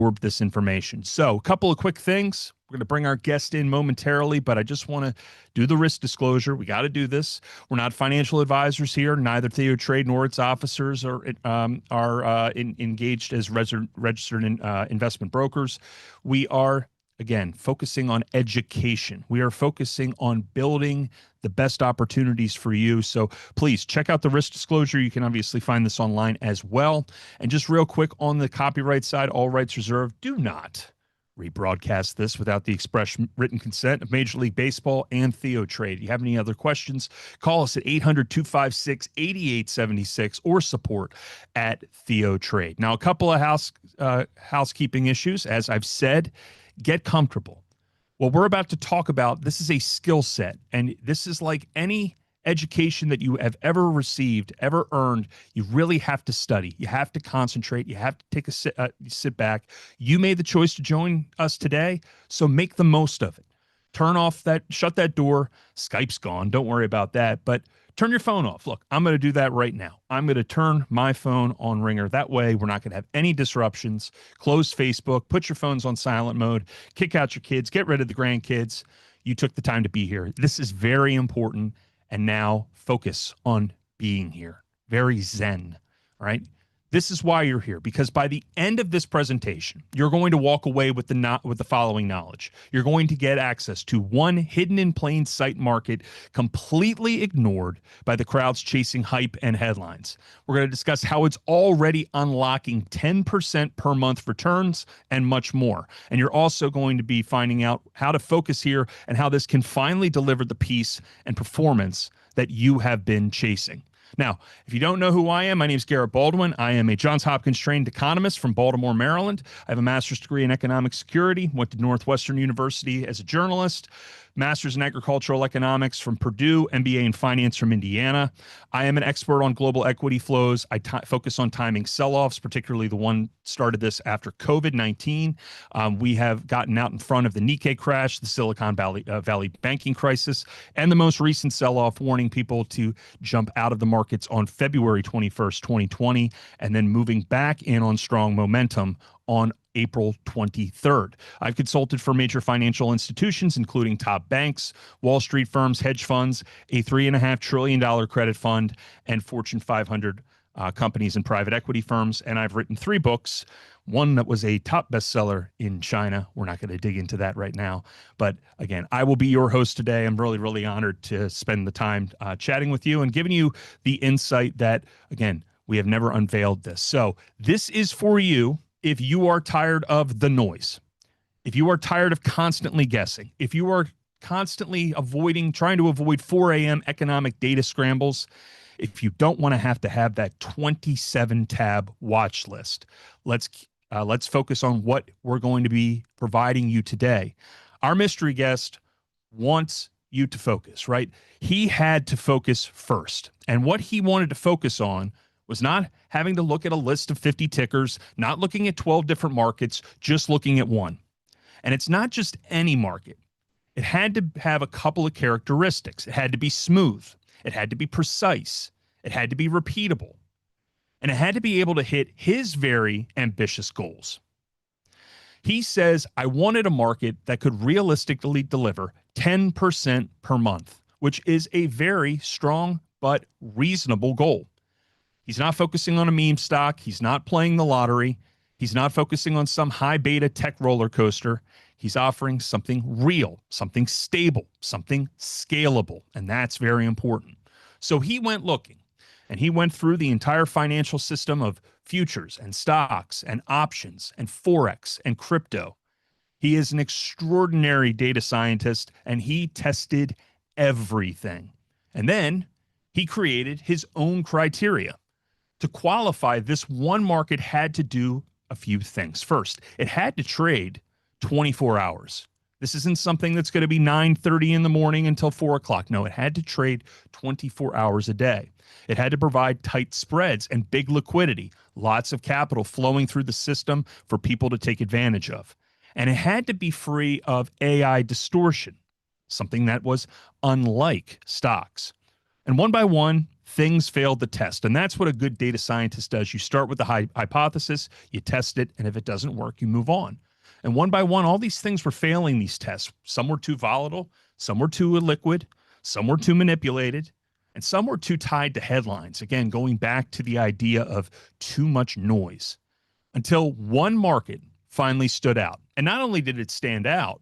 absorb this information. So a couple of quick things. We're going to bring our guest in momentarily, but I just want to do the risk disclosure. We got to do this. We're not financial advisors here. Neither TheoTrade nor its officers are engaged as registered investment brokers. We are, again, focusing on education. We are focusing on building the best opportunities for you. So please check out the risk disclosure. You can obviously find this online as well. And just real quick on the copyright side, all rights reserved. Do not rebroadcast this without the express written consent of Major League Baseball and TheoTrade. If you have any other questions, call us at 800-256-8876 or support at TheoTrade. Now, a couple of housekeeping issues. As I've said, get comfortable. What we're about to talk about, this is a skill set, and this is like any education that you have ever received, ever earned. You really have to study. You have to concentrate. You have to take a sit back. You made the choice to join us today, so make the most of it. Shut that door. Skype's gone. Don't worry about that, but turn your phone off. Look, I'm going to do that right now. I'm going to turn my phone on ringer. That way, we're not going to have any disruptions. Close Facebook, put your phones on silent mode, kick out your kids, get rid of the grandkids. You took the time to be here. This is very important. And now focus on being here. Very zen, all right? This is why you're here, because by the end of this presentation, you're going to walk away with the following knowledge. You're going to get access to one hidden in plain sight market completely ignored by the crowds chasing hype and headlines. We're going to discuss how it's already unlocking 10% per month returns and much more. And you're also going to be finding out how to focus here and how this can finally deliver the peace and performance that you have been chasing. Now, if you don't know who I am, my name is Garrett Baldwin. I am a Johns Hopkins trained economist from Baltimore, Maryland. I have a master's degree in economic security, went to Northwestern University as a journalist, master's in agricultural economics from Purdue, MBA in finance from Indiana. I am an expert on global equity flows. I focus on timing sell-offs, particularly the one started this after COVID-19. We have gotten out in front of the Nikkei crash, the Silicon Valley banking crisis, and the most recent sell-off, warning people to jump out of the markets on February 21st, 2020, and then moving back in on strong momentum on April 23rd. I've consulted for major financial institutions, including top banks, Wall Street firms, hedge funds, a $3.5 trillion credit fund, and Fortune 500 companies and private equity firms. And I've written 3 books, one that was a top bestseller in China. We're not going to dig into that right now. But again, I will be your host today. I'm really, really honored to spend the time chatting with you and giving you the insight that, again, we have never unveiled this. So this is for you. If you are tired of the noise, if you are tired of constantly guessing, if you are constantly trying to avoid 4 a.m. economic data scrambles, if you don't want to have that 27 tab watch list, let's focus on what we're going to be providing you today. Our mystery guest wants you to focus, right? He had to focus first. And what he wanted to focus on was not having to look at a list of 50 tickers, not looking at 12 different markets, just looking at one. And it's not just any market. It had to have a couple of characteristics. It had to be smooth. It had to be precise. It had to be repeatable. And it had to be able to hit his very ambitious goals. He says, I wanted a market that could realistically deliver 10% per month, which is a very strong but reasonable goal. He's not focusing on a meme stock. He's not playing the lottery. He's not focusing on some high beta tech roller coaster. He's offering something real, something stable, something scalable. And that's very important. So he went looking, and he went through the entire financial system of futures and stocks and options and Forex and crypto. He is an extraordinary data scientist, and he tested everything. And then he created his own criteria. To qualify, this one market had to do a few things. First, it had to trade 24 hours. This isn't something that's going to be 9:30 in the morning until 4 o'clock. No, it had to trade 24 hours a day. It had to provide tight spreads and big liquidity, lots of capital flowing through the system for people to take advantage of. And it had to be free of AI distortion, something that was unlike stocks. And one by one, things failed the test. And that's what a good data scientist does. You start with the hypothesis, you test it, and if it doesn't work, you move on. And one by one, all these things were failing these tests. Some were too volatile, some were too illiquid, some were too manipulated, and some were too tied to headlines. Again, going back to the idea of too much noise until one market finally stood out. And not only did it stand out,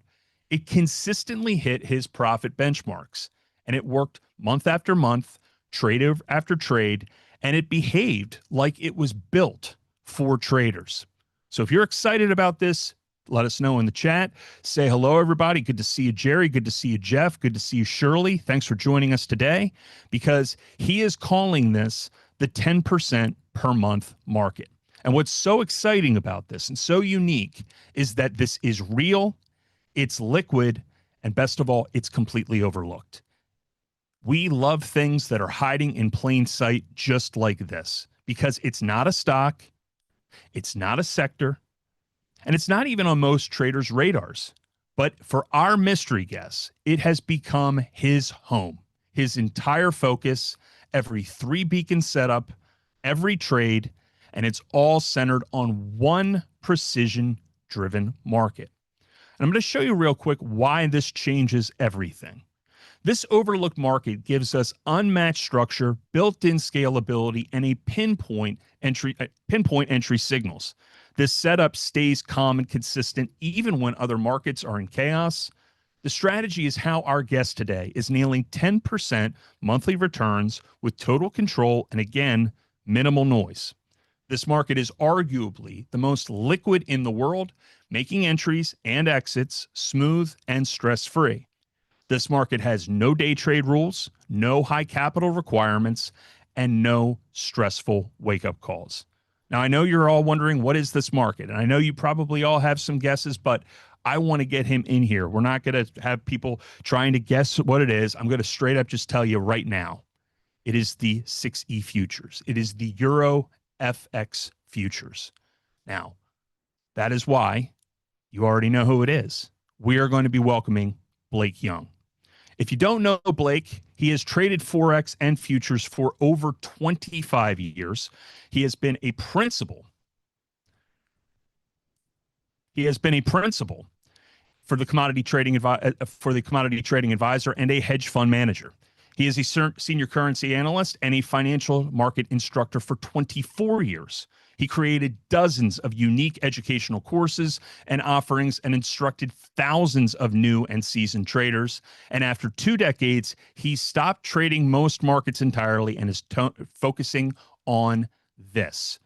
it consistently hit his profit benchmarks. And it worked month after month, trade after trade, and it behaved like it was built for traders. So if you're excited about this, let us know in the chat. Say hello, everybody. Good to see you, Jerry. Good to see you, Jeff. Good to see you, Shirley. Thanks for joining us today, because he is calling this the 10% per month market. And what's so exciting about this and so unique is that this is real, it's liquid, and best of all, it's completely overlooked. We love things that are hiding in plain sight just like this, because it's not a stock, it's not a sector, and it's not even on most traders' radars. But for our mystery guest, it has become his home, his entire focus, every 3-beacon setup, every trade, and it's all centered on one precision-driven market. And I'm going to show you real quick why this changes everything. This overlooked market gives us unmatched structure, built-in scalability, and a pinpoint entry signals. This setup stays calm and consistent even when other markets are in chaos. The strategy is how our guest today is nailing 10% monthly returns with total control and, again, minimal noise. This market is arguably the most liquid in the world, making entries and exits smooth and stress-free. This market has no day trade rules, no high capital requirements, and no stressful wake-up calls. Now, I know you're all wondering, what is this market? And I know you probably all have some guesses, but I want to get him in here. We're not going to have people trying to guess what it is. I'm going to straight up just tell you right now. It is the 6E futures. It is the Euro FX futures. Now, that is why you already know who it is. We are going to be welcoming Blake Young. If you don't know Blake, he has traded Forex and futures for over 25 years. He has been a principal. For the commodity trading advisor and a hedge fund manager. He is a senior currency analyst and a financial market instructor for 24 years. He created dozens of unique educational courses and offerings and instructed thousands of new and seasoned traders. And after 2 decades, he stopped trading most markets entirely and is focusing on this.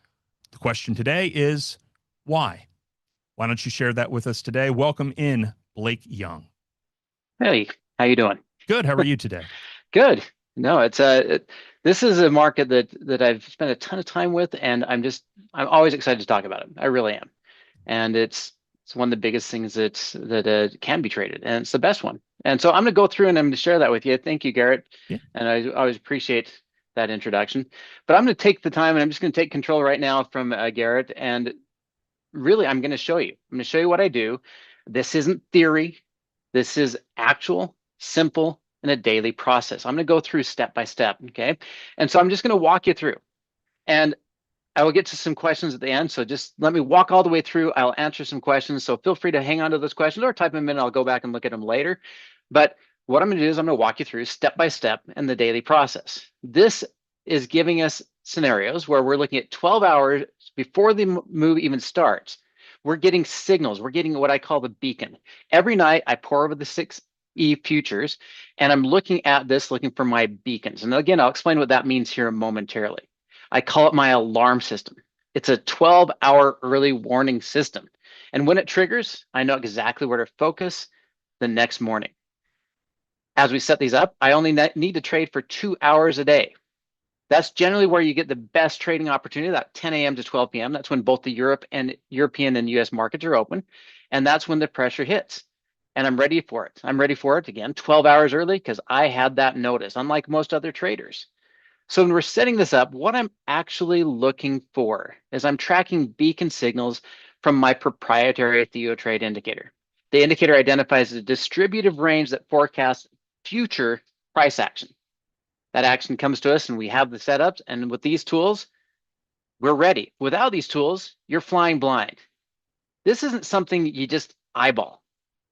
The question today is, why? Why don't you share that with us today? Welcome in, Blake Young. Hey, how you doing? Good. How are you today? Good. No, it's this is a market that I've spent a ton of time with, and I'm always excited to talk about it. I really am, and it's one of the biggest things that can be traded, and it's the best one. And so I'm going to go through and I'm going to share that with you. Thank you, Garrett. Yeah. And I always appreciate that introduction. But I'm going to take the time and I'm just going to take control right now from Garrett, and really I'm going to show you. I'm going to show you what I do. This isn't theory. This is actual, simple, and a daily process. I'm going to go through step by step, okay? And so I'm just going to walk you through. And I will get to some questions at the end, so just let me walk all the way through. I'll answer some questions, so feel free to hang on to those questions or type them in. I'll go back and look at them later. But what I'm going to do is I'm going to walk you through step by step in the daily process. This is giving us scenarios where we're looking at 12 hours before the move even starts. We're getting signals. We're getting what I call the beacon. Every night I pour over the 6E futures, and I'm looking at this, looking for my beacons. And again, I'll explain what that means here momentarily. I call it my alarm system. It's a 12-hour early warning system. And when it triggers, I know exactly where to focus the next morning. As we set these up, I only need to trade for 2 hours a day. That's generally where you get the best trading opportunity, that 10 a.m. to 12 p.m. That's when both the European and US markets are open. And that's when the pressure hits. And I'm ready for it. I'm ready for it again, 12 hours early, because I had that notice, unlike most other traders. So when we're setting this up, what I'm actually looking for is I'm tracking beacon signals from my proprietary TheoTrade indicator. The indicator identifies a distributive range that forecasts future price action. That action comes to us and we have the setups. And with these tools, we're ready. Without these tools, you're flying blind. This isn't something you just eyeball.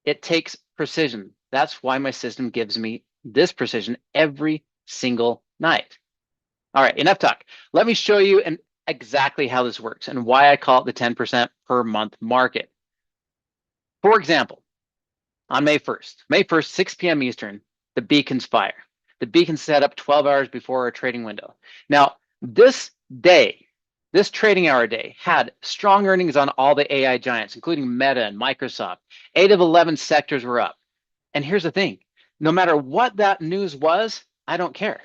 It takes precision. That's why my system gives me this precision every single night. All right, enough talk. Let me show you exactly how this works and why I call it the 10% per month market. For example, on May 1st, 6 p.m. Eastern, the beacons fire. The beacons set up 12 hours before our trading window. Now, this day, this trading hour day, had strong earnings on all the AI giants, including Meta and Microsoft. 8 of 11 sectors were up. And here's the thing, no matter what that news was, I don't care.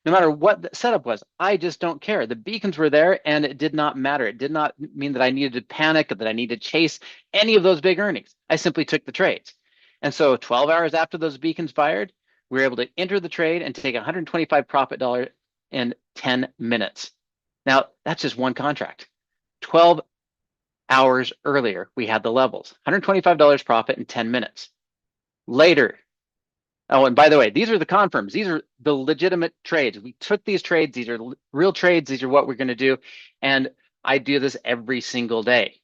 No matter what the setup was, I just don't care. The beacons were there and it did not matter. It did not mean that I needed to panic or that I needed to chase any of those big earnings. I simply took the trades. And so 12 hours after those beacons fired, we were able to enter the trade and take 125 profit dollar in 10 minutes. Now, that's just one contract. 12 hours earlier, we had the levels, $125 profit in 10 minutes. Later, oh, and by the way, these are the confirms. These are the legitimate trades. We took these trades. These are real trades. These are what we're going to do. And I do this every single day.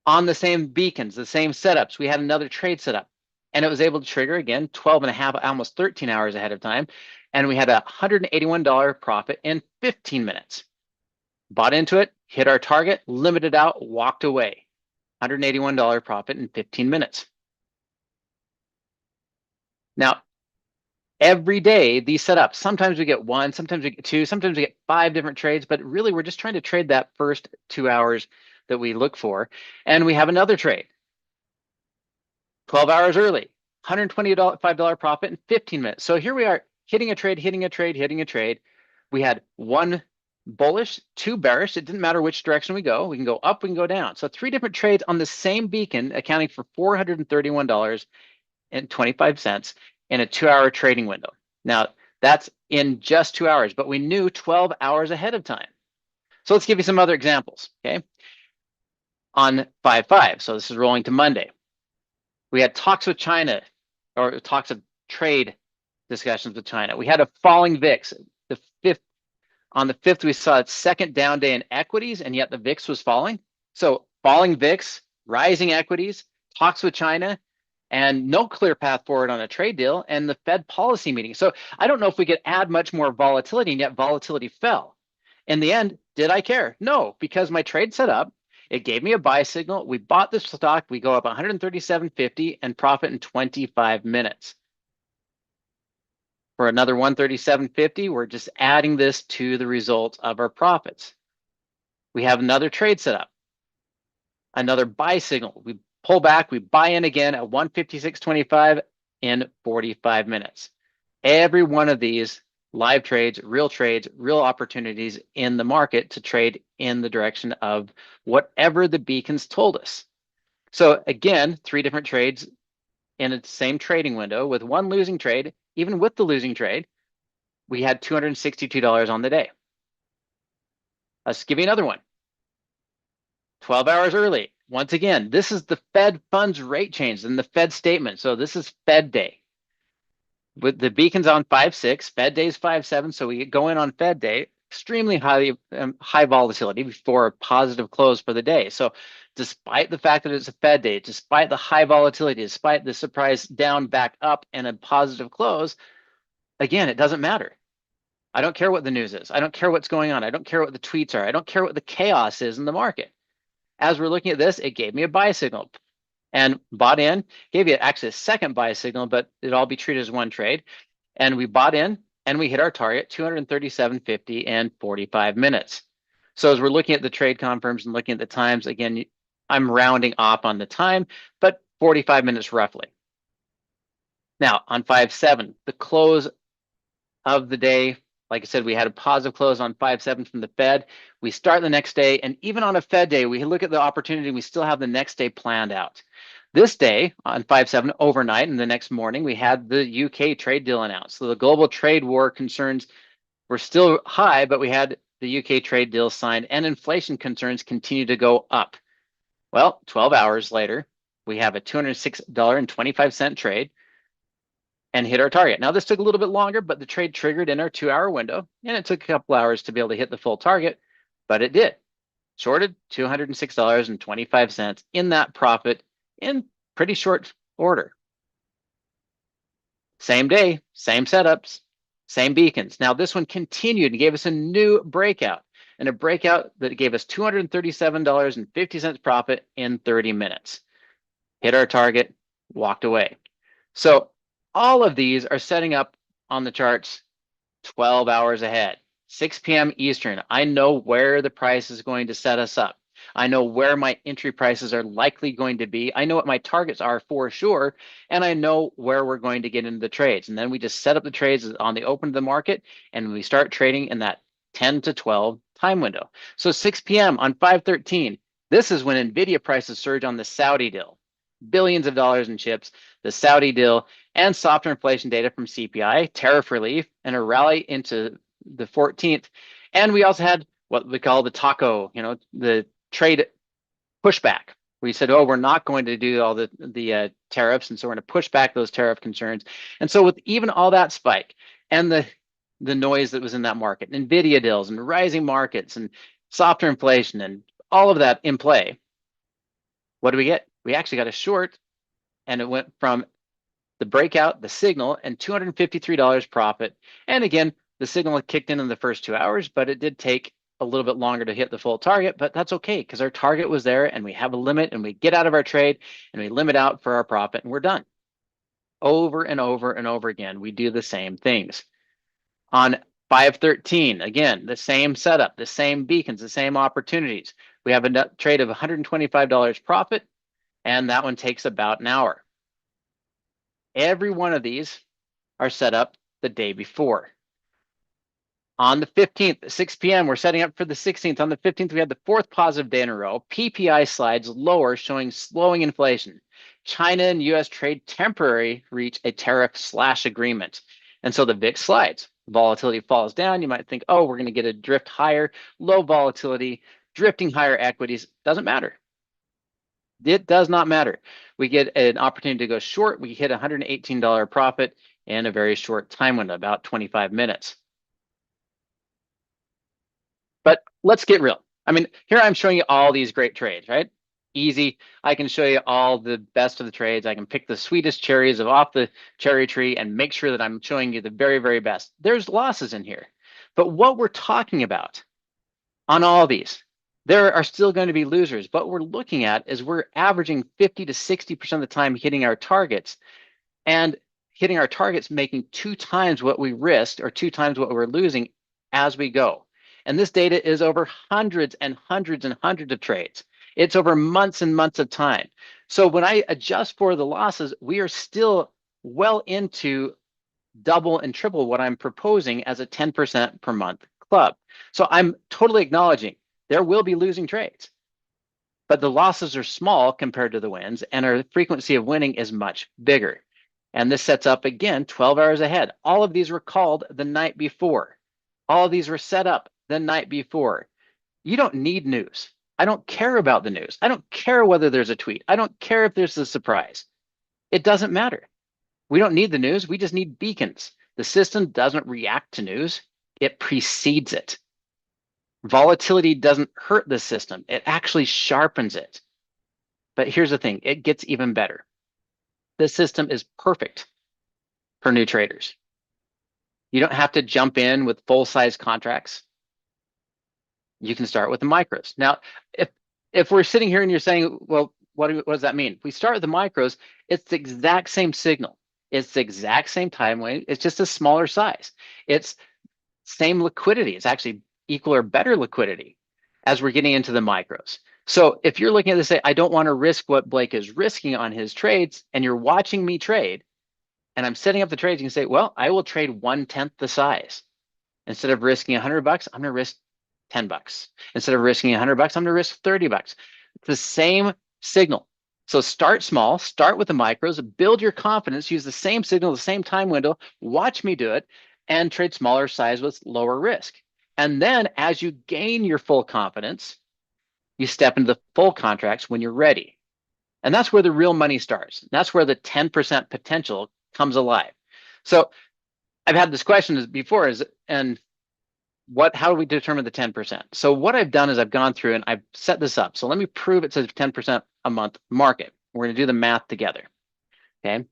On the same beacons, the same setups, we had another trade setup. And it was able to trigger, again, 12 and a half, almost 13 hours ahead of time. And we had a $181 profit in 15 minutes. Bought into it, hit our target, limited out, walked away. $181 profit in 15 minutes. Now, every day, these setups, sometimes we get one, sometimes we get two, sometimes we get 5 different trades, but really we're just trying to trade that first 2 hours that we look for. And we have another trade, 12 hours early, $125 profit in 15 minutes. So here we are, hitting a trade, hitting a trade, hitting a trade. We had 1 bullish, 2 bearish. It didn't matter which direction we go. We can go up, we can go down. So 3 different trades on the same beacon, accounting for $431.25 in a 2-hour trading window. Now, that's in just 2 hours, but we knew 12 hours ahead of time. So let's give you some other examples, okay? On 5/5, so this is rolling to Monday. We had talks with China, or talks of trade discussions with China. We had a falling VIX. On the 5th, we saw its second down day in equities, and yet the VIX was falling. So falling VIX, rising equities, talks with China, and no clear path forward on a trade deal, and the Fed policy meeting. So I don't know if we could add much more volatility, and yet volatility fell. In the end, did I care? No, because my trade set up, it gave me a buy signal. We bought the stock, we go up 137.50 and profit in 25 minutes. For another 137.50, we're just adding this to the result of our profits. We have another trade set up, another buy signal. We pull back, we buy in again at 156.25 in 45 minutes. Every one of these live trades, real opportunities in the market to trade in the direction of whatever the beacons told us. So again, 3 different trades in the same trading window with 1 losing trade. Even with the losing trade, we had $262 on the day. Let's give you another one. 12 hours early. Once again, this is the Fed funds rate change and the Fed statement. So this is Fed day. With the beacons on 5/6, Fed day is 5/7. So we go in on Fed day, extremely high volatility before a positive close for the day. So despite the fact that it's a Fed day, despite the high volatility, despite the surprise down, back up, and a positive close, again, it doesn't matter. I don't care what the news is. I don't care what's going on. I don't care what the tweets are. I don't care what the chaos is in the market. As we're looking at this, it gave me a buy signal and bought in, gave you actually a second buy signal, but it'd all be treated as one trade. And we bought in and we hit our target, 237.50 in 45 minutes. So as we're looking at the trade confirms and looking at the times, again, I'm rounding off on the time, but 45 minutes roughly. Now on 5/7, the close of the day, like I said, we had a positive close on 5/7 from the Fed. We start the next day, and even on a Fed day, we look at the opportunity, we still have the next day planned out. This day on 5/7 overnight and the next morning, we had the UK trade deal announced. So the global trade war concerns were still high, but we had the UK trade deal signed and inflation concerns continue to go up. Well, 12 hours later, we have a $206.25 trade. and hit our target. Now, this took a little bit longer, but the trade triggered in our 2-hour window, and it took a couple hours to be able to hit the full target, but it did. Shorted $206.25 in that profit in pretty short order. Same day, same setups, same beacons. Now, this one continued and gave us a new breakout, and a breakout that gave us $237.50 profit in 30 minutes. Hit our target, walked away. So all of these are setting up on the charts 12 hours ahead, 6 p.m. Eastern. I know where the price is going to set us up. I know where my entry prices are likely going to be. I know what my targets are for sure, and I know where we're going to get into the trades. And then we just set up the trades on the open of the market, and we start trading in that 10 to 12 time window. So 6 p.m. on 5/13, this is when NVIDIA prices surge on the Saudi deal. Billions of dollars in chips, the Saudi deal, and softer inflation data from CPI, tariff relief, and a rally into the 14th. And we also had what we call the taco, the trade pushback. We said, oh, we're not going to do all the tariffs, and so we're going to push back those tariff concerns. And so with even all that spike and the noise that was in that market, NVIDIA deals and rising markets and softer inflation and all of that in play, what do we get? We actually got a short, and it went from the breakout, the signal, and $253 profit. And again, the signal kicked in the first 2 hours, but it did take a little bit longer to hit the full target, but that's okay because our target was there and we have a limit, and we get out of our trade and we limit out for our profit, and we're done. Over and over and over again, we do the same things. On 5/13, again, the same setup, the same beacons, the same opportunities. We have a trade of $125 profit, and that one takes about an hour. Every one of these are set up the day before. On the 15th, at 6 p.m., we're setting up for the 16th. On the 15th, we had the fourth positive day in a row. PPI slides lower, showing slowing inflation. China and U.S. trade temporarily reach a tariff/agreement. And so the VIX slides. Volatility falls down. You might think, oh, we're going to get a drift higher, low volatility, drifting higher equities. Doesn't matter. It does not matter. We get an opportunity to go short. We hit $118 profit in a very short time window, about 25 minutes. But let's get real. I mean, here I'm showing you all these great trades, right? Easy. I can show you all the best of the trades. I can pick the sweetest cherries off the cherry tree and make sure that I'm showing you the very, very best. There's losses in here. But what we're talking about on all these, there are still going to be losers. What we're looking at is we're averaging 50 to 60% of the time hitting our targets, and hitting our targets making 2 times what we risked or 2 times what we're losing as we go. And this data is over hundreds and hundreds and hundreds of trades. It's over months and months of time. So when I adjust for the losses, we are still well into double and triple what I'm proposing as a 10% per month club. So I'm totally acknowledging there will be losing trades, but the losses are small compared to the wins, and our frequency of winning is much bigger. And this sets up, again, 12 hours ahead. All of these were called the night before. All of these were set up the night before. You don't need news. I don't care about the news. I don't care whether there's a tweet. I don't care if there's a surprise. It doesn't matter. We don't need the news. We just need beacons. The system doesn't react to news. It precedes it. Volatility doesn't hurt the system. It actually sharpens it. But here's the thing. It gets even better. This system is perfect for new traders. You don't have to jump in with full-size contracts. You can start with the micros. Now, if we're sitting here and you're saying, well, what does that mean? If we start with the micros, it's the exact same signal. It's the exact same time wave. It's just a smaller size. It's same liquidity. It's actually equal or better liquidity as we're getting into the micros. So if you're looking at this, say, I don't want to risk what Blake is risking on his trades, and you're watching me trade, and I'm setting up the trades, you can say, well, I will trade 1/10 the size. Instead of risking $100, I'm going to risk $10. Instead of risking $100, I'm going to risk $30. It's the same signal. So start small, start with the micros, build your confidence, use the same signal, the same time window, watch me do it, and trade smaller size with lower risk. And then as you gain your full confidence, you step into the full contracts when you're ready. And that's where the real money starts. That's where the 10% potential comes alive. So I've had this question before how do we determine the 10%? So what I've done is I've gone through and I've set this up. So let me prove it's a 10% a month market. We're going to do the math together. Okay.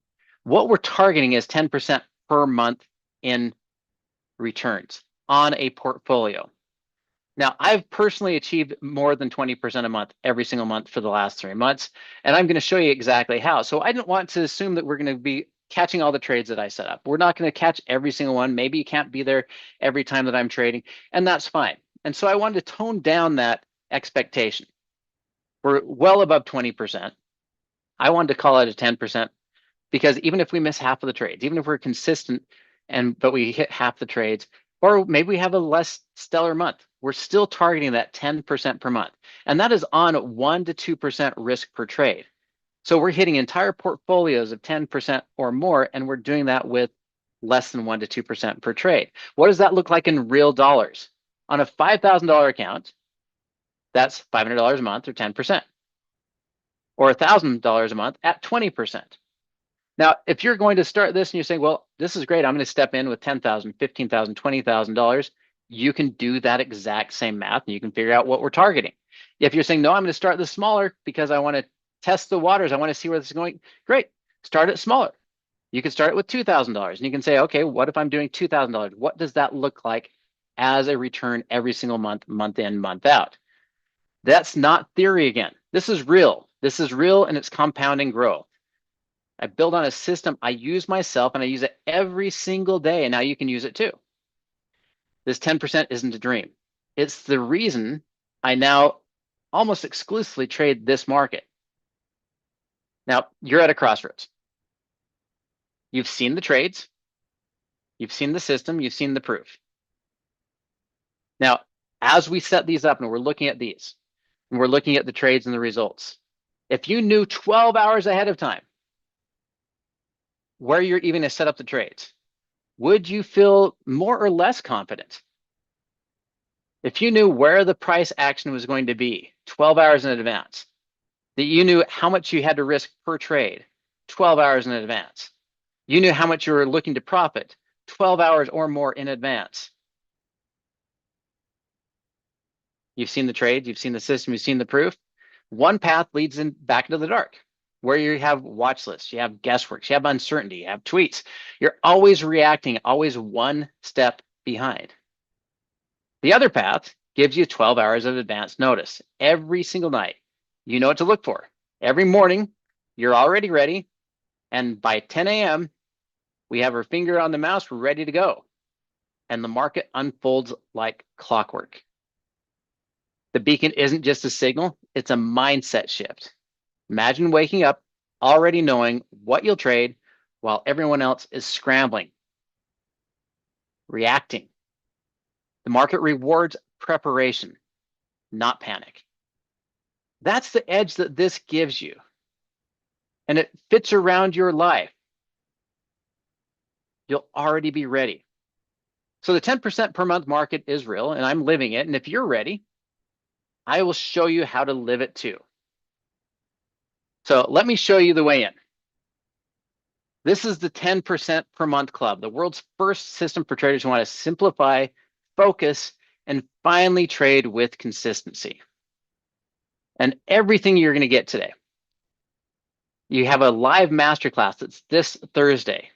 What we're targeting is 10% per month in returns on a portfolio. Now, I've personally achieved more than 20% a month every single month for the last 3 months, and I'm going to show you exactly how. So I didn't want to assume that we're going to be catching all the trades that I set up. We're not going to catch every single one. Maybe you can't be there every time that I'm trading, and that's fine. And so I wanted to tone down that expectation. We're well above 20%. I wanted to call it a 10% because even if we miss half of the trades, even if we're consistent but we hit half the trades, or maybe we have a less stellar month, we're still targeting that 10% per month. And that is on 1 to 2% risk per trade. So we're hitting entire portfolios of 10% or more, and we're doing that with less than 1 to 2% per trade. What does that look like in real dollars? On a $5,000 account, that's $500 a month or 10%, or $1,000 a month at 20%. Now, if you're going to start this and you're saying, well, this is great, I'm going to step in with $10,000, $15,000, $20,000, you can do that exact same math and you can figure out what we're targeting. If you're saying, no, I'm going to start this smaller because I want to test the waters, I want to see where this is going, great, start it smaller. You can start it with $2,000 and you can say, okay, what if I'm doing $2,000? What does that look like as a return every single month, month in, month out? That's not theory again. This is real. This is real and it's compounding growth. I build on a system I use myself and I use it every single day, and now you can use it too. This 10% isn't a dream. It's the reason I now almost exclusively trade this market. Now, you're at a crossroads. You've seen the trades, you've seen the system, you've seen the proof. Now, as we set these up and we're looking at these, and we're looking at the trades and the results, if you knew 12 hours ahead of time where you're even going to set up the trades, would you feel more or less confident? If you knew where the price action was going to be 12 hours in advance, that you knew how much you had to risk per trade 12 hours in advance, you knew how much you were looking to profit 12 hours or more in advance. You've seen the trades, you've seen the system, you've seen the proof. One path leads back into the dark, where you have watch lists, you have guesswork, you have uncertainty, you have tweets. You're always reacting, always one step behind. The other path gives you 12 hours of advance notice every single night. You know what to look for. Every morning, you're already ready. And by 10 a.m., we have our finger on the mouse, we're ready to go. And the market unfolds like clockwork. The beacon isn't just a signal, it's a mindset shift. Imagine waking up already knowing what you'll trade while everyone else is scrambling, reacting. The market rewards preparation, not panic. That's the edge that this gives you. And it fits around your life. You'll already be ready. So the 10% per month market is real, and I'm living it. And if you're ready, I will show you how to live it too. So let me show you the way in. This is the 10% per month club, the world's first system for traders who want to simplify, focus, and finally trade with consistency. And everything you're going to get today. You have a live masterclass that's this Thursday,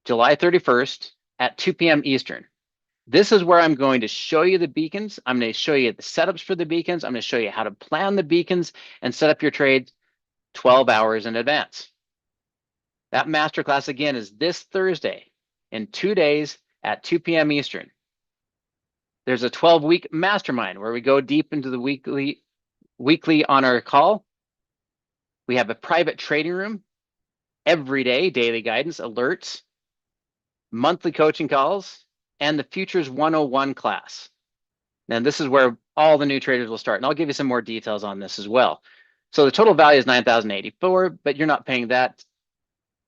July 31st at 2 p.m. Eastern. This is where I'm going to show you the beacons. I'm going to show you the setups for the beacons. I'm going to show you how to plan the beacons and set up your trades 12 hours in advance. That masterclass again is this Thursday in 2 days at 2 p.m. Eastern. There's a 12-week mastermind where we go deep into the weekly on our call. We have a private trading room every day, daily guidance, alerts, monthly coaching calls, and the Futures 101 class. And this is where all the new traders will start. And I'll give you some more details on this as well. So the total value is $9,084, but you're not paying that.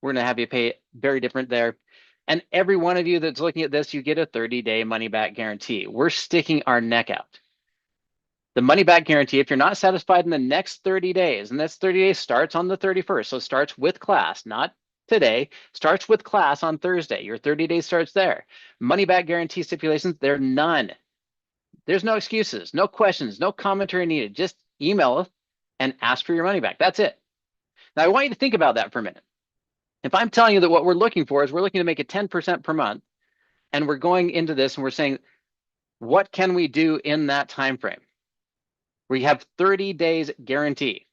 We're going to have you pay very different there. And every one of you that's looking at this, you get a 30-day money-back guarantee. We're sticking our neck out. The money-back guarantee, if you're not satisfied in the next 30 days, and this 30 days starts on the 31st, so it starts with class, not today, starts with class on Thursday. Your 30 days starts there. Money back guarantee stipulations, there are none. There's no excuses, no questions, no commentary needed. Just email and ask for your money back. That's it. Now, I want you to think about that for a minute. If I'm telling you that what we're looking for is we're looking to make it 10% per month, and we're going into this and we're saying, what can we do in that time frame? We have 30 days guarantee.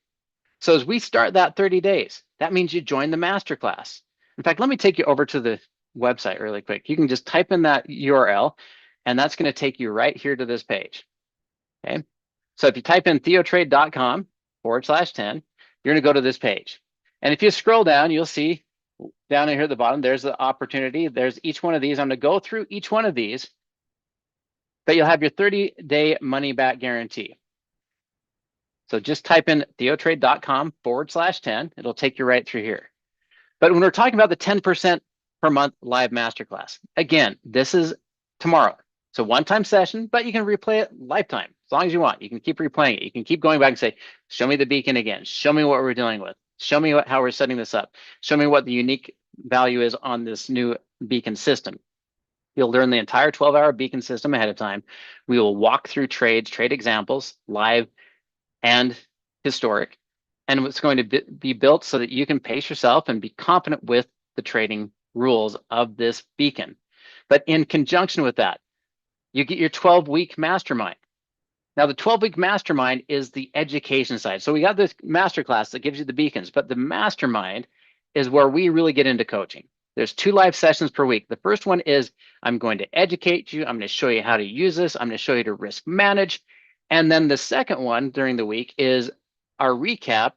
So as we start that 30 days, that means you join the masterclass. In fact, let me take you over to the website really quick. You can just type in that URL, and that's going to take you right here to this page. Okay. So if you type in theotrade.com/10, you're going to go to this page. And if you scroll down, you'll see down here at the bottom, there's the opportunity. There's each one of these. I'm going to go through each one of these, but you'll have your 30-day money back guarantee. So just type in theotrade.com/10. It'll take you right through here. But when we're talking about the 10% per month live masterclass, again, this is tomorrow. It's a one-time session, but you can replay it lifetime as long as you want. You can keep replaying it. You can keep going back and say, show me the beacon again. Show me what we're dealing with. Show me how we're setting this up. Show me what the unique value is on this new beacon system. You'll learn the entire 12-hour beacon system ahead of time. We will walk through trades, trade examples, live and historic, and it's going to be built so that you can pace yourself and be confident with the trading rules of this beacon. But in conjunction with that, you get your 12-week mastermind. Now, the 12-week mastermind is the education side. So we got this masterclass that gives you the beacons, but the mastermind is where we really get into coaching. There's 2 live sessions per week. The first one is I'm going to educate you. I'm going to show you how to use this. I'm going to show you to risk manage. And then the second one during the week is our recap,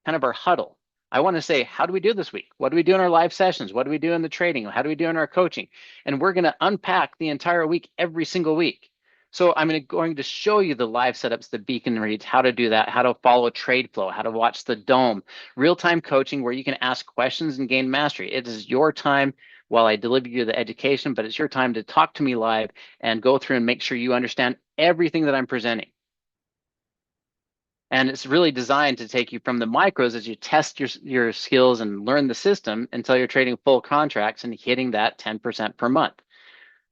kind of our huddle. I want to say, how do we do this week? What do we do in our live sessions? What do we do in the trading? How do we do in our coaching? And we're going to unpack the entire week every single week. So I'm going to show you the live setups, the beacon reads, how to do that, how to follow a trade flow, how to watch the dome, real-time coaching where you can ask questions and gain mastery. It is your time while I deliver you the education, but it's your time to talk to me live and go through and make sure you understand everything that I'm presenting. And it's really designed to take you from the micros as you test your skills and learn the system until you're trading full contracts and hitting that 10% per month.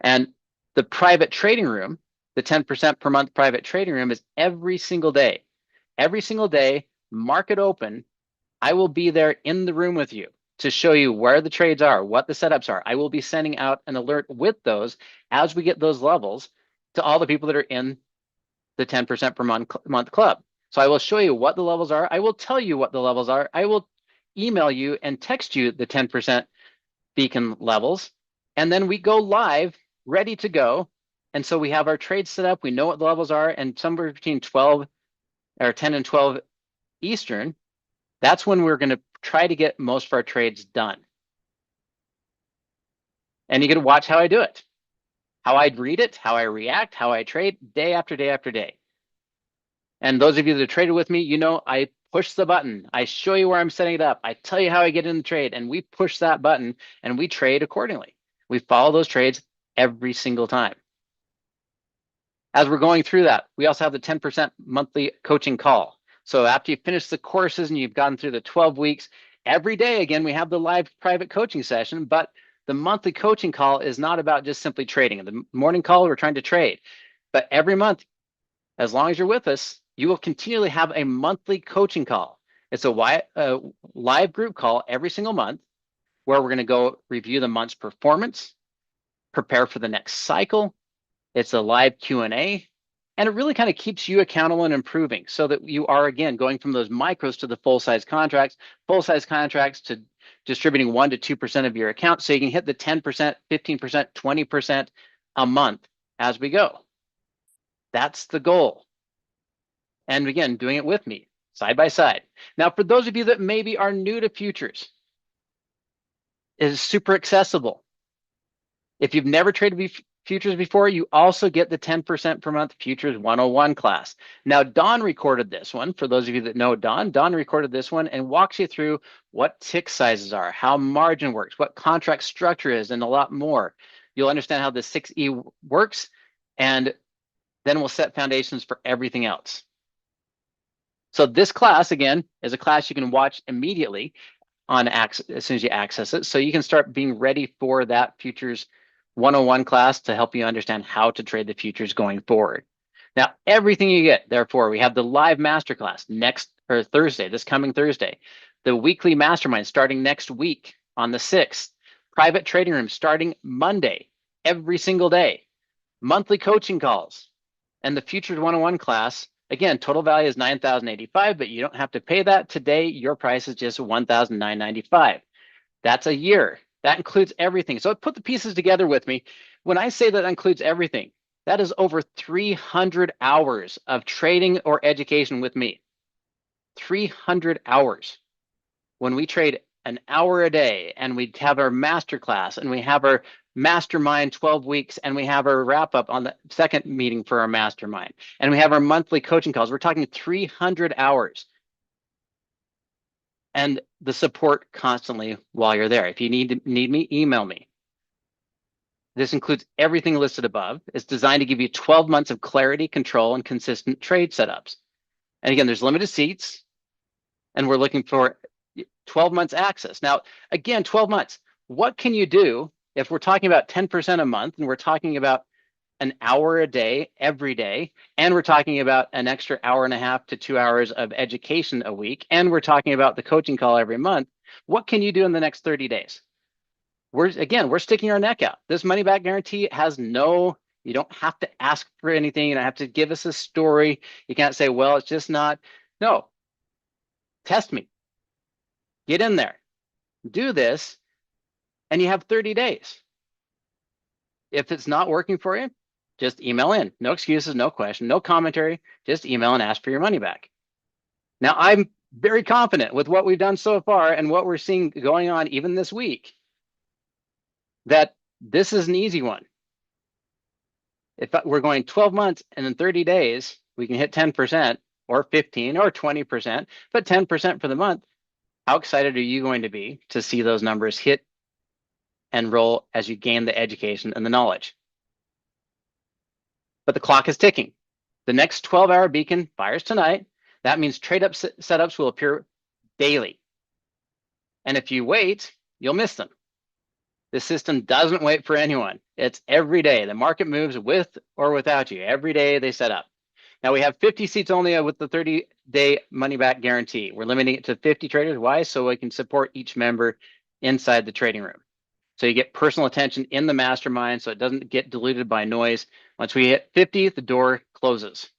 And the private trading room, the 10% per month private trading room, is every single day. Every single day, market open, I will be there in the room with you to show you where the trades are, what the setups are. I will be sending out an alert with those as we get those levels to all the people that are in the 10% per month club. So I will show you what the levels are. I will tell you what the levels are. I will email you and text you the 10% beacon levels. And then we go live, ready to go. And so we have our trades set up. We know what the levels are. And somewhere between 10 and 12 Eastern, that's when we're going to try to get most of our trades done. And you get to watch how I do it, how I read it, how I react, how I trade day after day after day. And those of you that have traded with me, you know I push the button. I show you where I'm setting it up. I tell you how I get in the trade, and we push that button and we trade accordingly. We follow those trades every single time. As we're going through that, we also have the 10% monthly coaching call. So after you finish the courses and you've gone through the 12 weeks, every day, again, we have the live private coaching session, but the monthly coaching call is not about just simply trading. The morning call, we're trying to trade. But every month, as long as you're with us, you will continually have a monthly coaching call. It's a live group call every single month where we're going to go review the month's performance, prepare for the next cycle. It's a live Q&A, and it really kind of keeps you accountable and improving so that you are, again, going from those micros to the full-size contracts to distributing 1 to 2% of your account so you can hit the 10%, 15%, 20% a month as we go. That's the goal. And again, doing it with me, side by side. Now, for those of you that maybe are new to futures, it is super accessible. If you've never traded futures before, you also get the 10% per month Futures 101 class. Now, Don recorded this one. For those of you that know Don recorded this one and walks you through what tick sizes are, how margin works, what contract structure is, and a lot more. You'll understand how the 6E works, and then we'll set foundations for everything else. So this class, again, is a class you can watch immediately. on access as soon as you access it. So you can start being ready for that futures 101 class to help you understand how to trade the futures going forward. Now, everything you get, therefore, we have the live masterclass next or Thursday, this coming Thursday, the weekly mastermind starting next week on the 6th, private trading room starting Monday, every single day, monthly coaching calls, and the Futures 101 class. Again, total value is $9,085, but you don't have to pay that today. Your price is just $1,995. That's a year. That includes everything. So put the pieces together with me. When I say that includes everything, that is over 300 hours of trading or education with me. 300 hours. When we trade an hour a day and we have our masterclass and we have our mastermind 12 weeks and we have our wrap up on the second meeting for our mastermind and we have our monthly coaching calls, we're talking 300 hours. And the support constantly while you're there. If you need me, email me. This includes everything listed above. It's designed to give you 12 months of clarity, control, and consistent trade setups. And again, there's limited seats, and we're looking for 12 months access. Now, again, 12 months. What can you do if we're talking about 10% a month and we're talking about an hour a day, every day, and we're talking about an extra hour and a half to 2 hours of education a week, and we're talking about the coaching call every month? What can you do in the next 30 days? We're sticking our neck out. This money back guarantee has no, you don't have to ask for anything. You don't have to give us a story. You can't say, well, it's just not. No, test me. Get in there, do this, and you have 30 days. If it's not working for you, just email in. No excuses, no question, no commentary. Just email and ask for your money back. Now, I'm very confident with what we've done so far and what we're seeing going on even this week, that this is an easy one. If we're going 12 months and in 30 days, we can hit 10% or 15 or 20%, but 10% for the month. How excited are you going to be to see those numbers hit and roll as you gain the education and the knowledge? But the clock is ticking. The next 12-hour beacon fires tonight. That means trade up setups will appear daily. And if you wait, you'll miss them. The system doesn't wait for anyone. It's every day. The market moves with or without you. Every day they set up. Now we have 50 seats only with the 30-day money back guarantee. We're limiting it to 50 traders. Why? So we can support each member inside the trading room. So you get personal attention in the mastermind so it doesn't get diluted by noise. Once we hit 50, the door closes.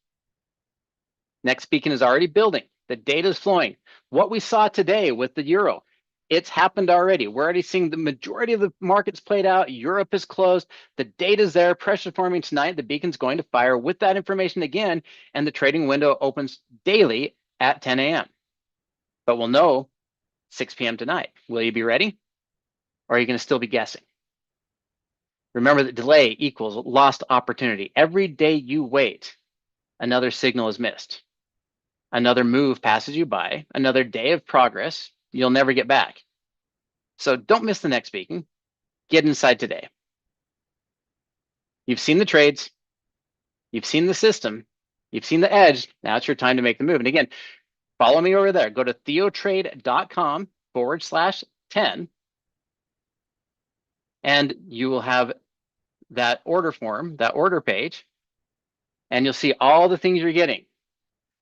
Next beacon is already building. The data is flowing. What we saw today with the euro, it's happened already. We're already seeing the majority of the markets played out. Europe is closed. The data's there, pressure forming tonight. The beacon's going to fire with that information again, and the trading window opens daily at 10 a.m. But we'll know 6 p.m. tonight. Will you be ready? Or are you going to still be guessing? Remember that delay equals lost opportunity. Every day you wait, another signal is missed. Another move passes you by, another day of progress you'll never get back. So don't miss the next beacon. Get inside today. You've seen the trades. You've seen the system. You've seen the edge. Now it's your time to make the move. And again, follow me over there. Go to theotrade.com/10. And you will have that order form, that order page, and you'll see all the things you're getting.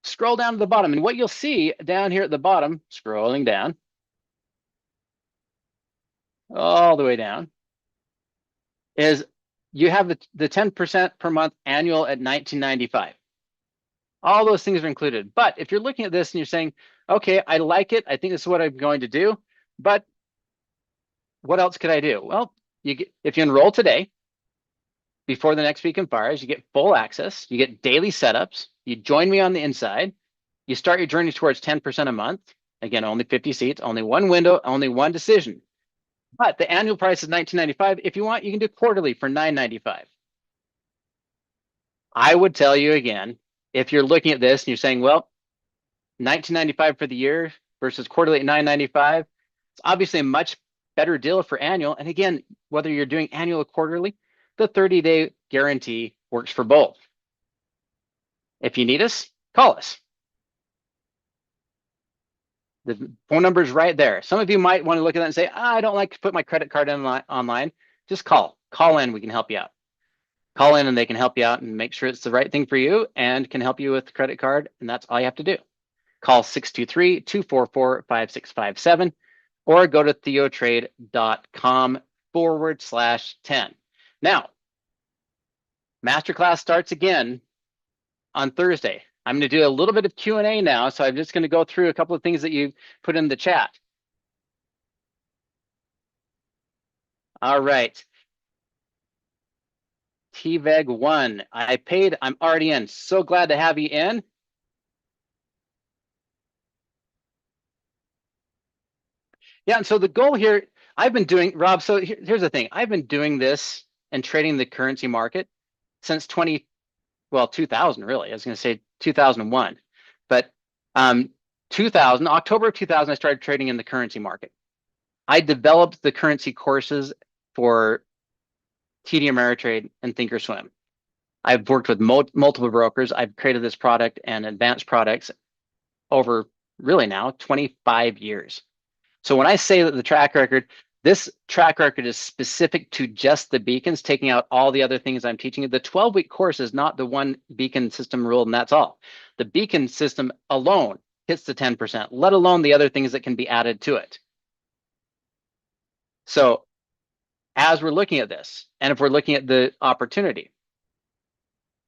Scroll down to the bottom, and what you'll see down here at the bottom, scrolling down, all the way down, is you have the 10% per month annual at $19.95. All those things are included. But if you're looking at this and you're saying, okay, I like it, I think this is what I'm going to do, but what else could I do? Well, if you enroll today, before the next beacon fires, you get full access, you get daily setups, you join me on the inside, you start your journey towards 10% a month. Again, only 50 seats, only one window, only one decision. But the annual price is $19.95. If you want, you can do quarterly for $9.95. I would tell you again, if you're looking at this and you're saying, well, $19.95 for the year versus quarterly at $9.95, it's obviously a much better deal for annual. And again, whether you're doing annual or quarterly, the 30-day guarantee works for both. If you need us, call us. The phone number is right there. Some of you might want to look at that and say, I don't like to put my credit card in online. Just call in. We can help you out. Call in and they can help you out and make sure it's the right thing for you and can help you with the credit card. And that's all you have to do. Call 623-244-5657 or go to theotrade.com/10. Now, masterclass starts again on Thursday. I'm going to do a little bit of Q&A now, so I'm just going to go through a couple of things that you put in the chat. All right. TVEG1, I paid, I'm already in. So glad to have you in. Yeah, and so the goal here, I've been doing, Rob, so here's the thing. I've been doing this and trading the currency market since 2000 really. I was going to say 2001. But 2000, October of 2000, I started trading in the currency market. I developed the currency courses for TD Ameritrade and Thinkorswim. I've worked with multiple brokers. I've created this product and advanced products over really now 25 years. So when I say that the track record, this track record is specific to just the beacons, taking out all the other things I'm teaching you. The 12-week course is not the one beacon system rule, and that's all. The beacon system alone hits the 10%, let alone the other things that can be added to it. So as we're looking at this, and if we're looking at the opportunity,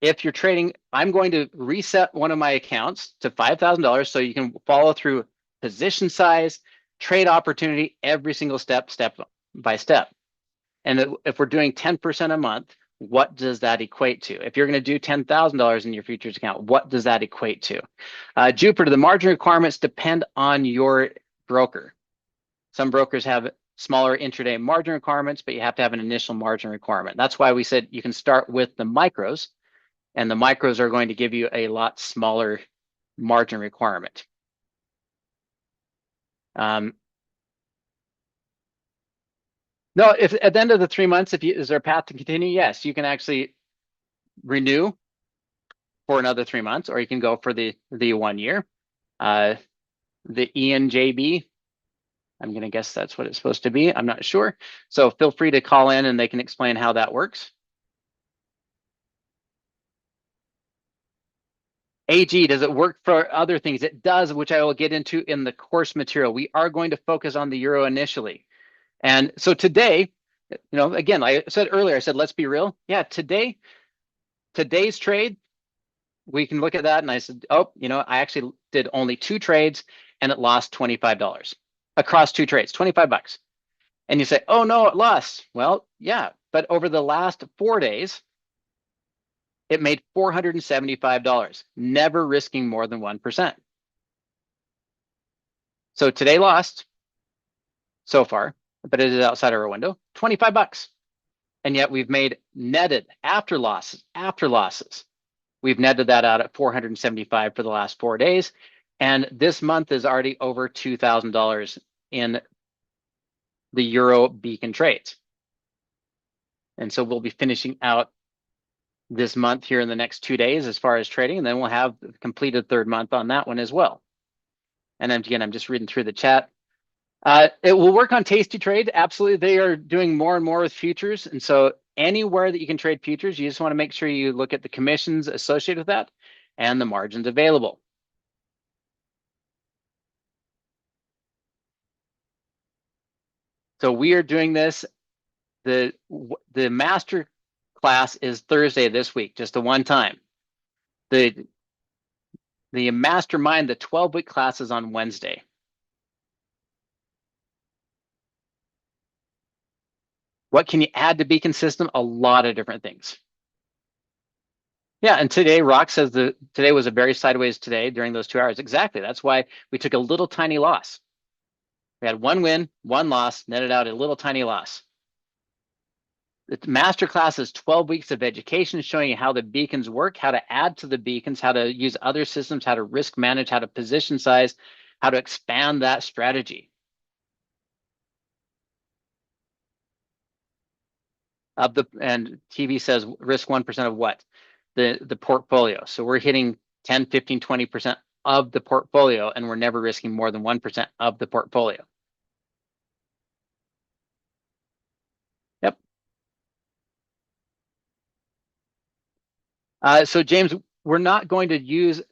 if you're trading, I'm going to reset one of my accounts to $5,000 so you can follow through position size, trade opportunity, every single step by step. And if we're doing 10% a month, what does that equate to? If you're going to do $10,000 in your futures account, what does that equate to? Jupiter, the margin requirements depend on your broker. Some brokers have smaller intraday margin requirements, but you have to have an initial margin requirement. That's why we said you can start with the micros, and the micros are going to give you a lot smaller margin requirement. No, if at the end of the 3 months, is there a path to continue? Yes, you can actually renew for another 3 months, or you can go for the 1 year. The ENJB, I'm going to guess that's what it's supposed to be. I'm not sure. So feel free to call in and they can explain how that works. AG, does it work for other things? It does, which I will get into in the course material. We are going to focus on the euro initially. And so today, again, I said earlier, I said, let's be real. Yeah, today's trade, we can look at that. And I said, oh, I actually did only 2 trades and it lost $25 across 2 trades, 25 bucks. And you say, oh no, it lost. Well, yeah, but over the last 4 days, it made $475, never risking more than 1%. So today lost so far, but it is outside our window, 25 bucks. And yet we've made netted after losses. We've netted that out at 475 for the last 4 days. And this month is already over $2,000 in the euro beacon trades. And so we'll be finishing out this month here in the next 2 days as far as trading, and then we'll have the completed 3rd month on that one as well. And then again, I'm just reading through the chat. It will work on Tasty Trade. Absolutely, they are doing more and more with futures. And so anywhere that you can trade futures, you just want to make sure you look at the commissions associated with that and the margins available. So we are doing this. The master class is Thursday this week, just a one time. The mastermind, the 12-week class is on Wednesday. What can you add to be consistent? A lot of different things. Yeah, and today, Rock says today was a very sideways today during those 2 hours. Exactly, that's why we took a little tiny loss. We had 1 win, 1 loss, netted out a little tiny loss. The masterclass is 12 weeks of education showing you how the beacons work, how to add to the beacons, how to use other systems, how to risk manage, how to position size, how to expand that strategy. And TV says risk 1% of what? The portfolio. So we're hitting 10, 15, 20% of the portfolio, and we're never risking more than 1% of the portfolio. Yep. So James, we're not going to use,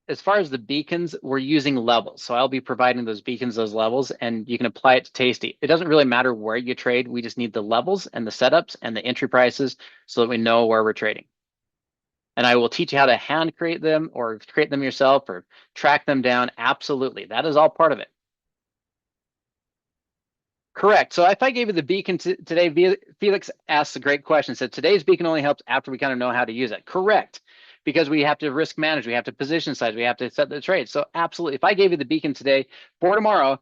as far as the beacons, we're using levels. So I'll be providing those beacons, those levels, and you can apply it to Tasty. It doesn't really matter where you trade. We just need the levels and the setups and the entry prices so that we know where we're trading. And I will teach you how to hand create them or create them yourself or track them down. Absolutely. That is all part of it. Correct. So if I gave you the beacon today, Felix asks a great question. Said today's beacon only helps after we kind of know how to use it. Correct. Because we have to risk manage, we have to position size, we have to set the trade. So absolutely, if I gave you the beacon today for tomorrow,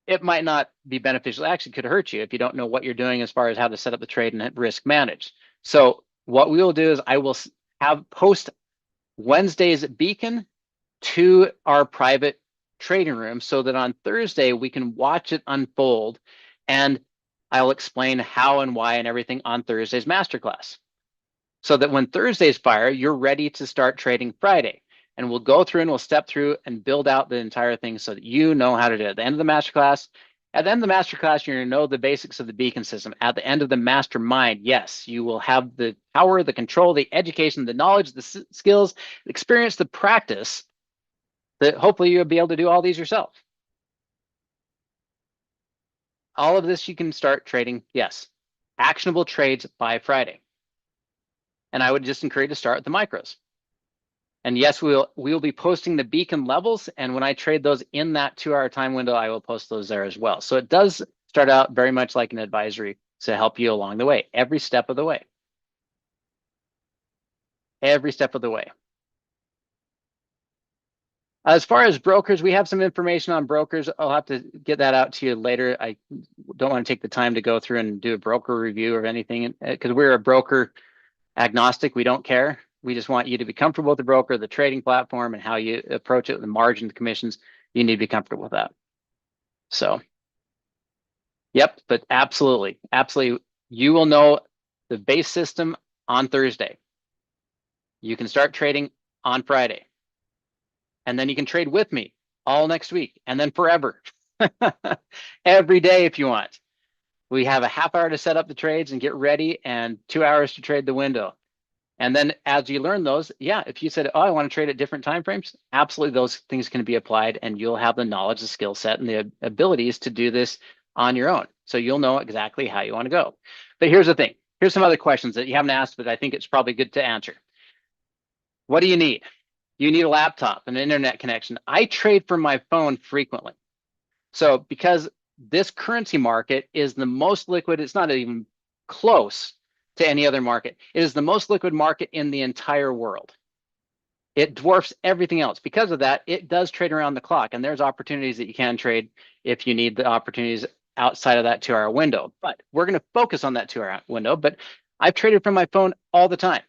it might not be beneficial. It actually could hurt you if you don't know what you're doing as far as how to set up the trade and risk manage. So what we will do is I will have post Wednesday's beacon to our private trading room so that on Thursday we can watch it unfold, and I'll explain how and why and everything on Thursday's masterclass. So that when Thursdays fire, you're ready to start trading Friday. And we'll go through and we'll step through and build out the entire thing so that you know how to do it. At the end of the masterclass, you're gonna know the basics of the beacon system. At the end of the mastermind, yes, you will have the power, the control, the education, the knowledge, the skills, the experience, the practice that hopefully you'll be able to do all these yourself. All of this you can start trading, yes. Actionable trades by Friday. And I would just encourage you to start with the micros. And yes, we'll be posting the beacon levels. And when I trade those in that 2-hour time window, I will post those there as well. So it does start out very much like an advisory to help you along the way, every step of the way. Every step of the way. As far as brokers, we have some information on brokers. I'll have to get that out to you later. I don't want to take the time to go through and do a broker review or anything because we're a broker agnostic. We don't care. We just want you to be comfortable with the broker, the trading platform, and how you approach it, the margin, the commissions. You need to be comfortable with that. So, yep, but absolutely, absolutely. You will know the base system on Thursday. You can start trading on Friday. And then you can trade with me all next week and then forever. Every day if you want. We have a half hour to set up the trades and get ready and 2 hours to trade the window. And then as you learn those, yeah, if you said, oh, I want to trade at different time frames, absolutely those things can be applied and you'll have the knowledge, the skill set, and the abilities to do this on your own. So you'll know exactly how you want to go. But here's the thing. Here's some other questions that you haven't asked, but I think it's probably good to answer. What do you need? You need a laptop, an internet connection. I trade from my phone frequently. So because this currency market is the most liquid, it's not even close to any other market. It is the most liquid market in the entire world. It dwarfs everything else. Because of that, it does trade around the clock, and there's opportunities that you can trade if you need the opportunities outside of that 2-hour window. But we're going to focus on that 2-hour window, but I've traded from my phone all the time.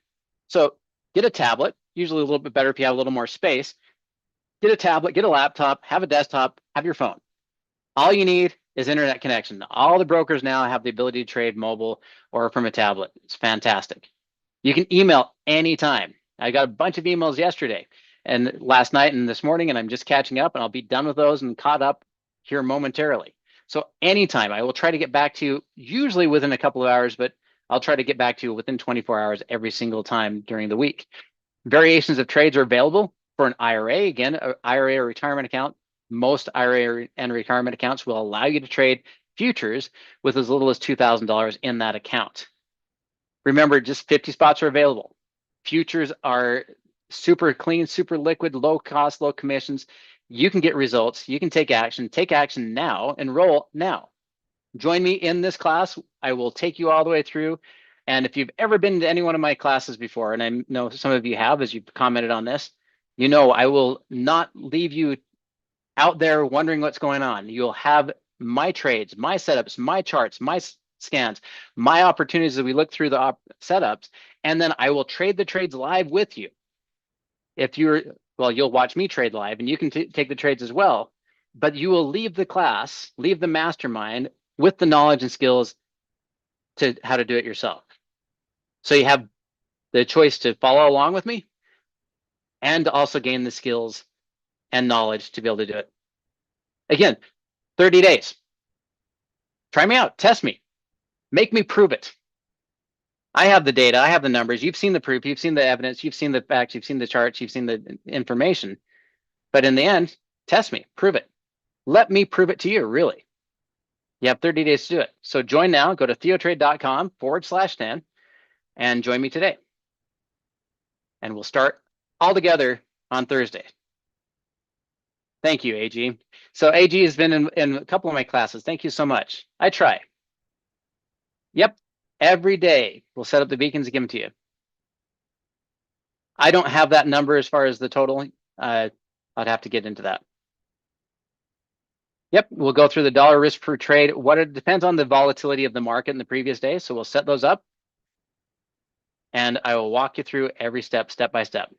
So get a tablet, usually a little bit better if you have a little more space. Get a tablet, get a laptop, have a desktop, have your phone. All you need is internet connection. All the brokers now have the ability to trade mobile or from a tablet. It's fantastic. You can email anytime. I got a bunch of emails yesterday and last night and this morning, and I'm just catching up, and I'll be done with those and caught up here momentarily. So anytime, I will try to get back to you, usually within a couple of hours, but I'll try to get back to you within 24 hours every single time during the week. Variations of trades are available for an IRA. Again, an IRA or retirement account. Most IRA and retirement accounts will allow you to trade futures with as little as $2,000 in that account. Remember, just 50 spots are available. Futures are super clean, super liquid, low cost, low commissions. You can get results. You can take action now, enroll now. Join me in this class. I will take you all the way through. And if you've ever been to any one of my classes before, and I know some of you have as you've commented on this, you know I will not leave you out there wondering what's going on. You'll have my trades, my setups, my charts, my scans, my opportunities as we look through the setups, and then I will trade the trades live with you. If you're, well, you'll watch me trade live and you can take the trades as well, but you will leave the class, leave the mastermind with the knowledge and skills to how to do it yourself. So you have the choice to follow along with me and also gain the skills and knowledge to be able to do it. Again, 30 days. Try me out, test me, make me prove it. I have the data, I have the numbers, you've seen the proof, you've seen the evidence, you've seen the facts, you've seen the charts, you've seen the information. But in the end, test me, prove it. Let me prove it to you, really. You have 30 days to do it. So join now, go to theotrade.com/10 and join me today. And we'll start all together on Thursday. Thank you, AG. So AG has been in a couple of my classes. Thank you so much. I try. Yep, every day we'll set up the beacons and give them to you. I don't have that number as far as the total. I'd have to get into that. Yep, we'll go through the dollar risk per trade. It depends on the volatility of the market in the previous day. So we'll set those up. And I will walk you through every step by step.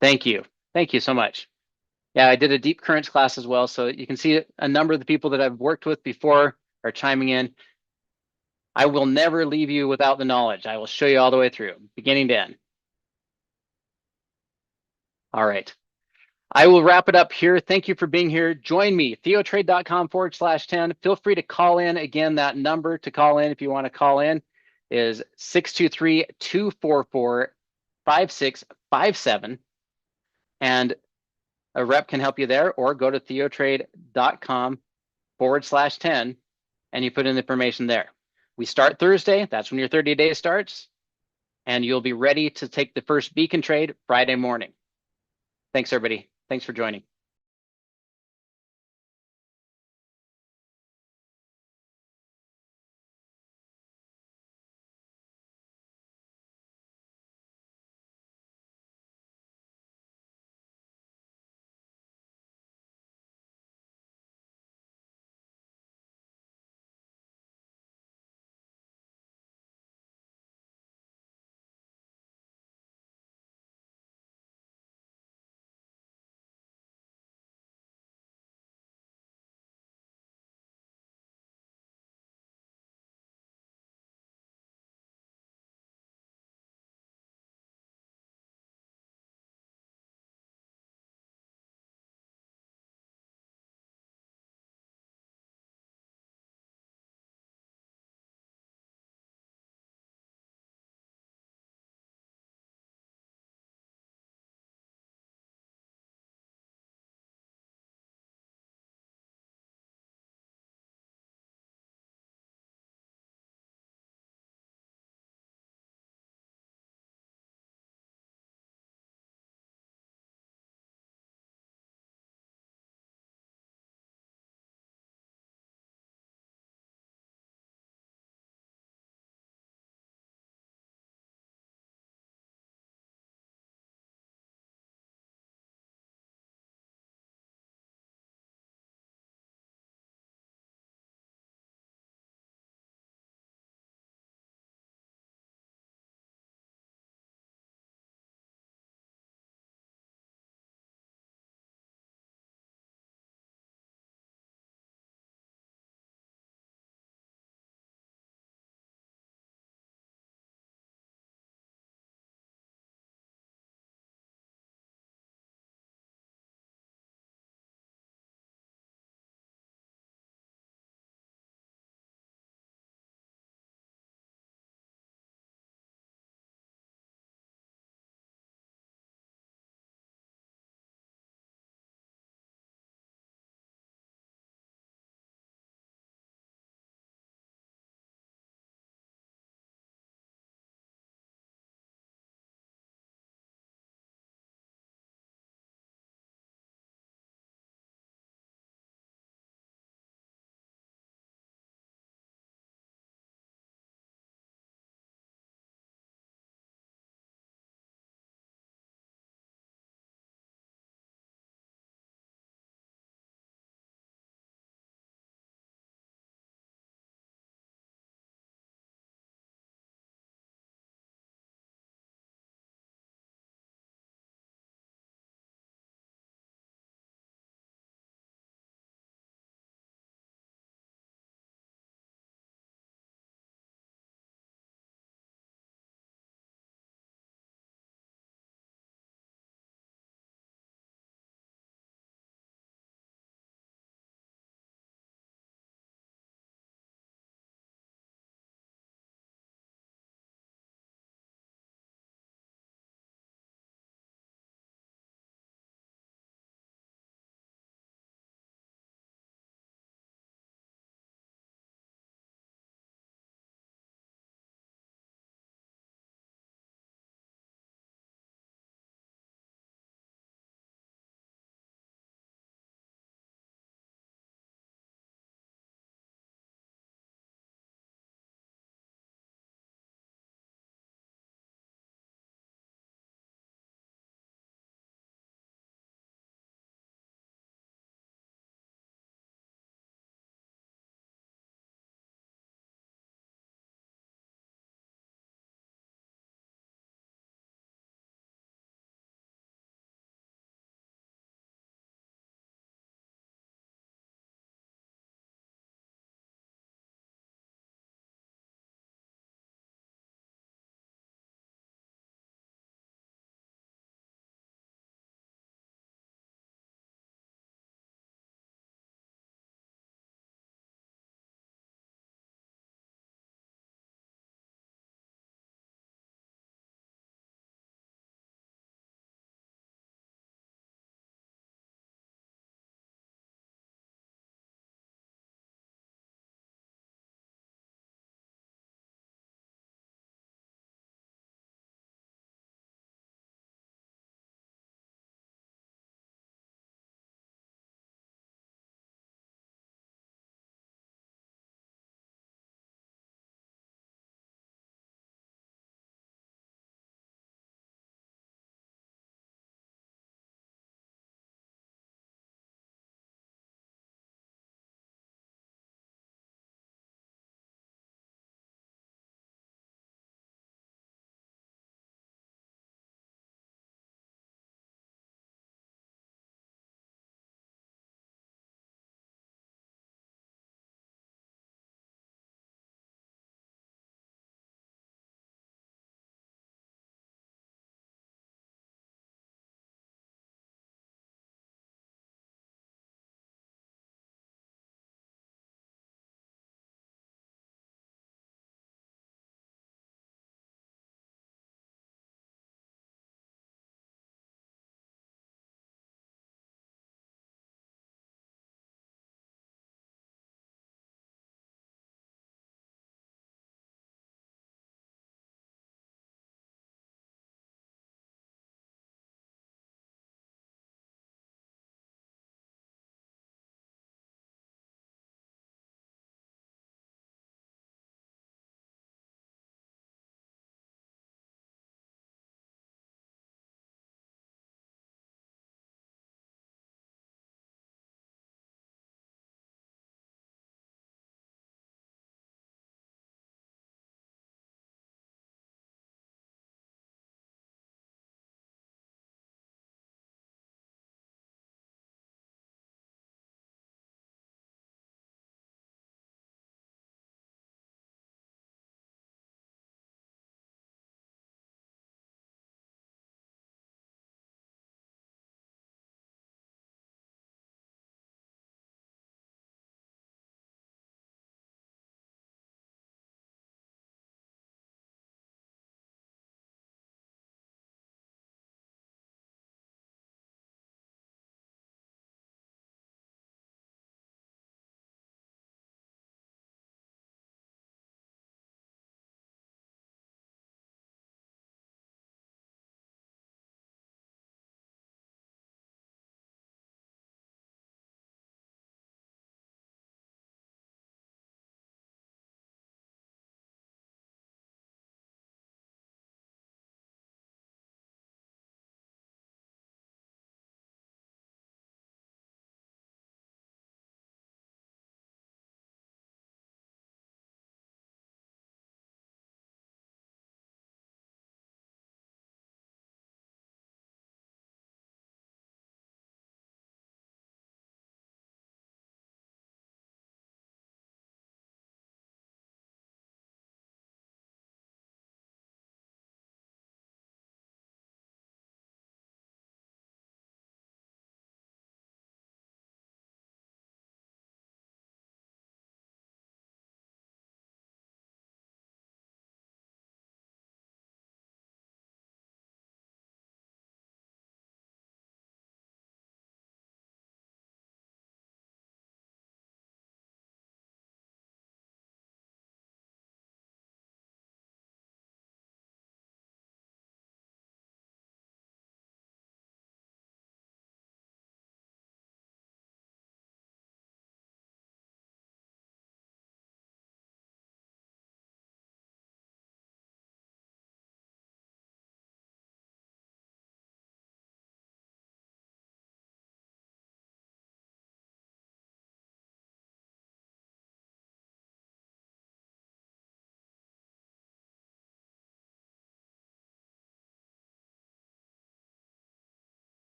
Thank you. Thank you so much. Yeah, I did a deep currents class as well. So you can see a number of the people that I've worked with before are chiming in. I will never leave you without the knowledge. I will show you all the way through, beginning to end. All right. I will wrap it up here. Thank you for being here. Join me, theotrade.com/10. Feel free to call in. Again, that number to call in if you want to call in is 623-244-5657. And a rep can help you there, or go to theotrade.com/10 and you put in the information there. We start Thursday. That's when your 30 days starts. And you'll be ready to take the first beacon trade Friday morning. Thanks, everybody. Thanks for joining.